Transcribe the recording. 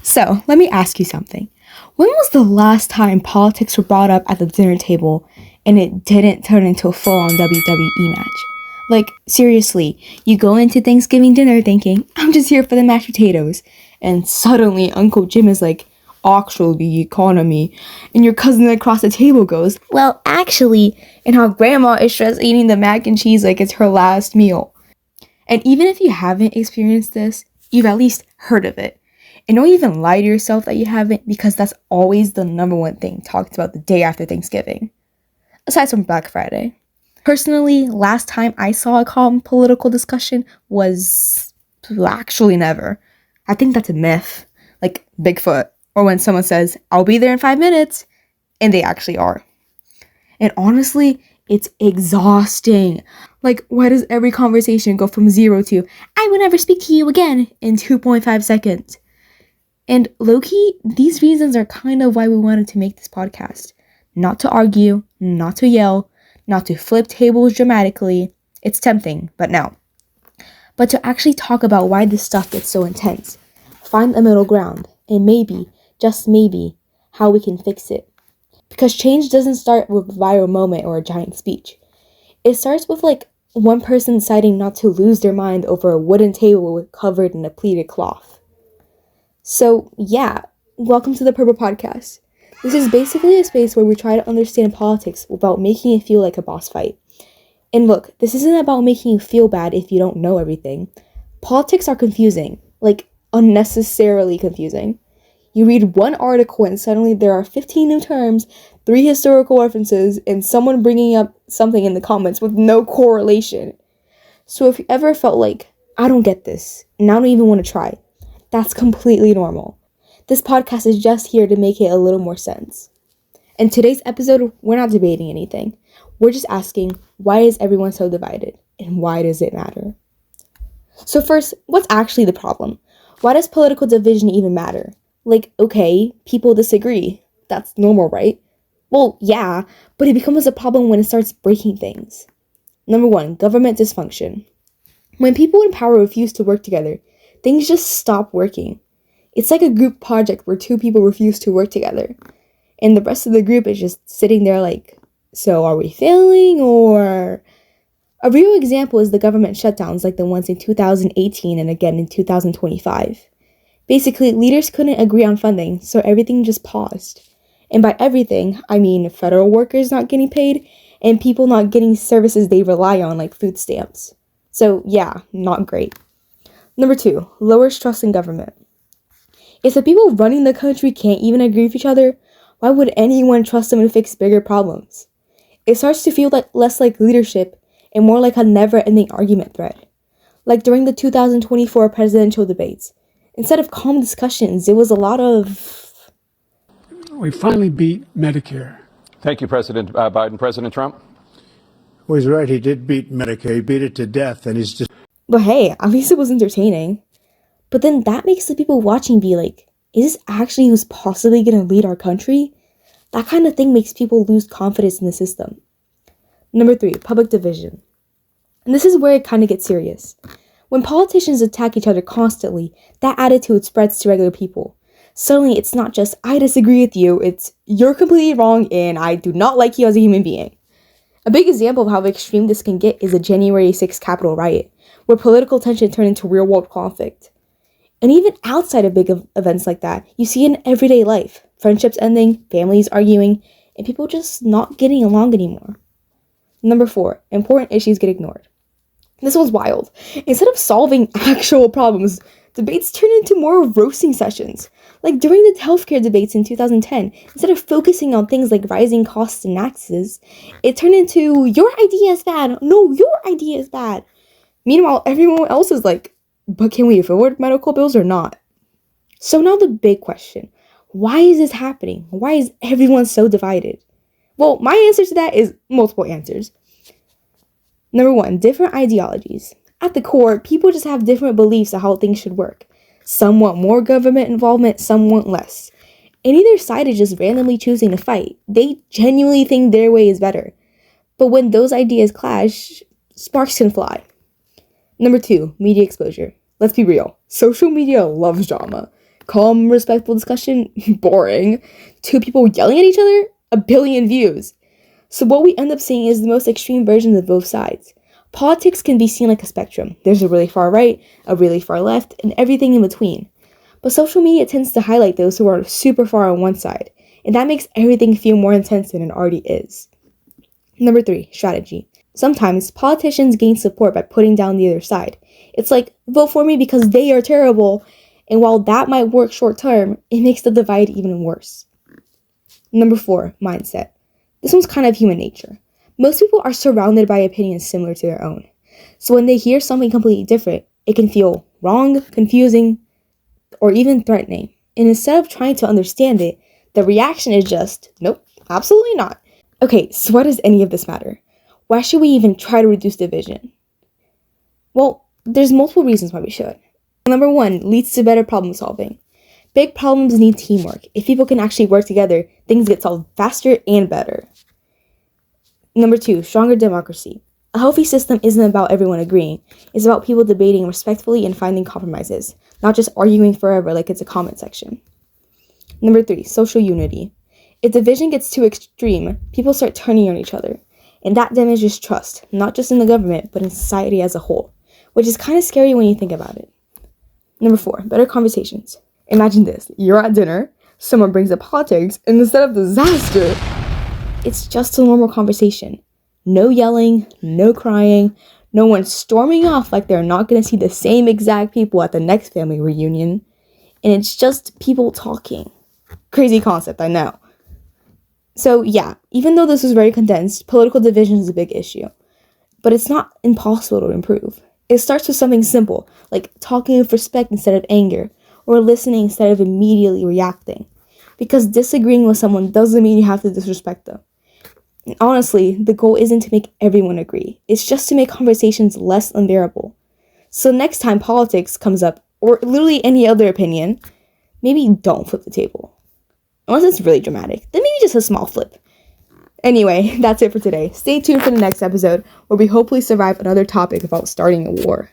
So, let me ask you something. When was the last time politics were brought up at the dinner table and it didn't turn into a full-on WWE match? Like, seriously, you go into Thanksgiving dinner thinking, I'm just here for the mashed potatoes, and suddenly Uncle Jim is like, actually, the economy, and your cousin across the table goes, well, actually, and how grandma is just eating the mac and cheese like it's her last meal. And even if you haven't experienced this, you've at least heard of it. And don't even lie to yourself that you haven't, because that's always the number one thing talked about the day after Thanksgiving, aside from Black Friday. Personally, last time I saw a calm political discussion was actually never. I think that's a myth, like Bigfoot, or when someone says, I'll be there in 5 minutes, and they actually are. And honestly, it's exhausting. Like, why does every conversation go from 0 to, I will never speak to you again in 2.5 seconds? And low-key, these reasons are kind of why we wanted to make this podcast. Not to argue, not to yell, not to flip tables dramatically. It's tempting, but no. But to actually talk about why this stuff gets so intense. Find a middle ground, and maybe, just maybe, how we can fix it. Because change doesn't start with a viral moment or a giant speech. It starts with one person deciding not to lose their mind over a wooden table covered in a pleated cloth. So yeah, welcome to the Purple Podcast. This is basically a space where we try to understand politics without making it feel like a boss fight. And look, this isn't about making you feel bad if you don't know everything. Politics are confusing, unnecessarily confusing. You read one article and suddenly there are 15 new terms, 3 historical references, and someone bringing up something in the comments with no correlation. So if you ever felt like, I don't get this, and I don't even want to try, that's completely normal. This podcast is just here to make it a little more sense. In today's episode, we're not debating anything. We're just asking, why is everyone so divided? And why does it matter? So first, what's actually the problem? Why does political division even matter? Okay, people disagree. That's normal, right? Well, yeah, but it becomes a problem when it starts breaking things. Number 1, government dysfunction. When people in power refuse to work together, things just stop working. It's like a group project where 2 people refuse to work together. And the rest of the group is just sitting there so are we failing or... A real example is the government shutdowns like the ones in 2018 and again in 2025. Basically, leaders couldn't agree on funding, so everything just paused. And by everything, I mean federal workers not getting paid and people not getting services they rely on like food stamps. So yeah, not great. Number 2, lowers trust in government. If the people running the country can't even agree with each other, why would anyone trust them to fix bigger problems? It starts to feel less like leadership and more like a never-ending argument thread. Like during the 2024 presidential debates, instead of calm discussions, it was a lot of... We finally beat Medicare. Thank you, President Biden. President Trump? Well, he's right. He did beat Medicare. He beat it to death, and he's just... But hey, at least it was entertaining. But then that makes the people watching be like, is this actually who's possibly going to lead our country? That kind of thing makes people lose confidence in the system. Number 3, public division. And this is where it kind of gets serious. When politicians attack each other constantly, that attitude spreads to regular people. Suddenly, it's not just, I disagree with you, it's, you're completely wrong and I do not like you as a human being. A big example of how extreme this can get is the January 6th Capitol riot, where political tension turned into real-world conflict. And even outside of big events like that, you see it in everyday life. Friendships ending, families arguing, and people just not getting along anymore. Number 4, important issues get ignored. This was wild. Instead of solving actual problems, debates turned into more roasting sessions. Like during the healthcare debates in 2010, instead of focusing on things like rising costs and taxes, it turned into, your idea is bad. No, your idea is bad. Meanwhile, everyone else is like, but can we afford medical bills or not? So now the big question, why is this happening? Why is everyone so divided? Well, my answer to that is multiple answers. Number 1, different ideologies. At the core, people just have different beliefs of how things should work. Some want more government involvement, some want less. And neither side is just randomly choosing to fight. They genuinely think their way is better. But when those ideas clash, sparks can fly. Number 2, media exposure. Let's be real. Social media loves drama. Calm, respectful discussion? Boring. Two people yelling at each other? A billion views. So what we end up seeing is the most extreme versions of both sides. Politics can be seen like a spectrum. There's a really far right, a really far left, and everything in between. But social media tends to highlight those who are super far on one side, and that makes everything feel more intense than it already is. Number 3, strategy. Sometimes politicians gain support by putting down the other side. It's like, vote for me because they are terrible, and while that might work short term, it makes the divide even worse. Number 4, mindset. This one's kind of human nature. Most people are surrounded by opinions similar to their own. So when they hear something completely different, it can feel wrong, confusing, or even threatening. And instead of trying to understand it, the reaction is just, nope, absolutely not. Okay, so why does any of this matter? Why should we even try to reduce division? Well, there's multiple reasons why we should. Number 1, leads to better problem solving. Big problems need teamwork. If people can actually work together, things get solved faster and better. Number 2, stronger democracy. A healthy system isn't about everyone agreeing. It's about people debating respectfully and finding compromises, not just arguing forever like it's a comment section. Number 3, social unity. If division gets too extreme, people start turning on each other, and that damages trust, not just in the government, but in society as a whole, which is kind of scary when you think about it. Number 4, better conversations. Imagine this, you're at dinner, someone brings up politics, and instead of disaster, it's just a normal conversation. No yelling, no crying, no one storming off like they're not going to see the same exact people at the next family reunion. And it's just people talking. Crazy concept, I know. So yeah, even though this was very condensed, political division is a big issue. But it's not impossible to improve. It starts with something simple, like talking with respect instead of anger, or listening instead of immediately reacting. Because disagreeing with someone doesn't mean you have to disrespect them. And honestly, the goal isn't to make everyone agree. It's just to make conversations less unbearable. So next time politics comes up, or literally any other opinion, maybe don't flip the table. Unless it's really dramatic, then maybe just a small flip. Anyway, that's it for today. Stay tuned for the next episode, where we hopefully survive another topic about starting a war.